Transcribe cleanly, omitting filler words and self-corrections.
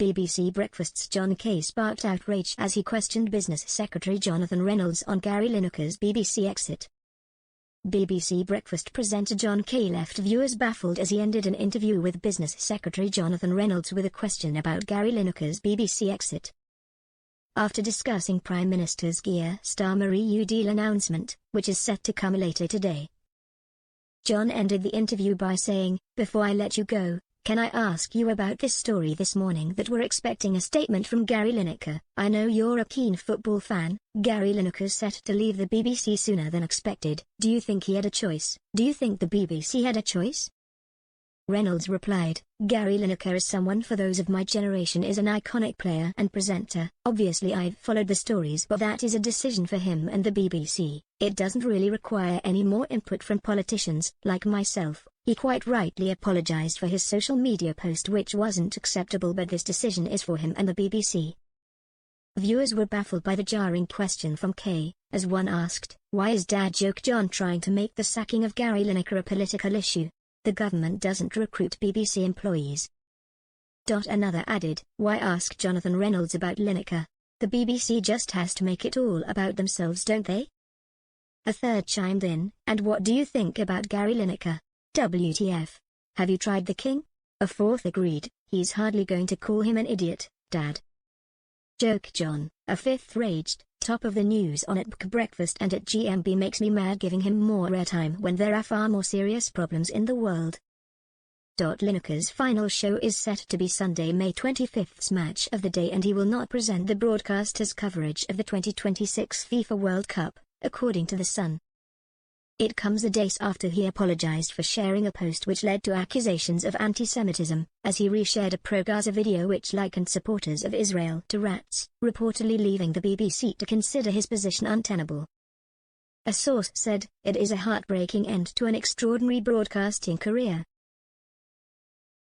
BBC Breakfast's Jon Kay sparked outrage as he questioned Business Secretary Jonathan Reynolds on Gary Lineker's BBC exit. BBC Breakfast presenter Jon Kay left viewers baffled as he ended an interview with Business Secretary Jonathan Reynolds with a question about Gary Lineker's BBC exit. After discussing Prime Minister's Gear Starmer EU deal announcement, which is set to come later today, Jon ended the interview by saying, "Before I let you go, can I ask you about this story this morning that we're expecting a statement from Gary Lineker? I know you're a keen football fan. Gary Lineker's set to leave the BBC sooner than expected. Do you think he had a choice? Do you think the BBC had a choice?" Reynolds replied, "Gary Lineker is someone for those of my generation, is an iconic player and presenter. Obviously I've followed the stories, but that is a decision for him and the BBC. It doesn't really require any more input from politicians like myself." He quite rightly apologized for his social media post, which wasn't acceptable, but this decision is for him and the BBC. Viewers were baffled by the jarring question from Kay, as one asked, "Why is Dad Joke John trying to make the sacking of Gary Lineker a political issue? The government doesn't recruit BBC employees." Another added, "Why ask Jonathan Reynolds about Lineker? The BBC just has to make it all about themselves, don't they?" A third chimed in, "And what do you think about Gary Lineker? WTF? Have you tried the king?" A fourth agreed, "He's hardly going to call him an idiot, Dad." Joke John, a fifth, raged, "Top of the news on at Breakfast and at GMB makes me mad, giving him more airtime when there are far more serious problems in the world." Lineker's final show is set to be Sunday, May 25th's match of the day, and he will not present the broadcaster's coverage of the 2026 FIFA World Cup, according to The Sun. It comes a day after he apologized for sharing a post which led to accusations of anti-Semitism, as he reshared a pro-Gaza video which likened supporters of Israel to rats, reportedly leaving the BBC to consider his position untenable. A source said, "It is a heartbreaking end to an extraordinary broadcasting career.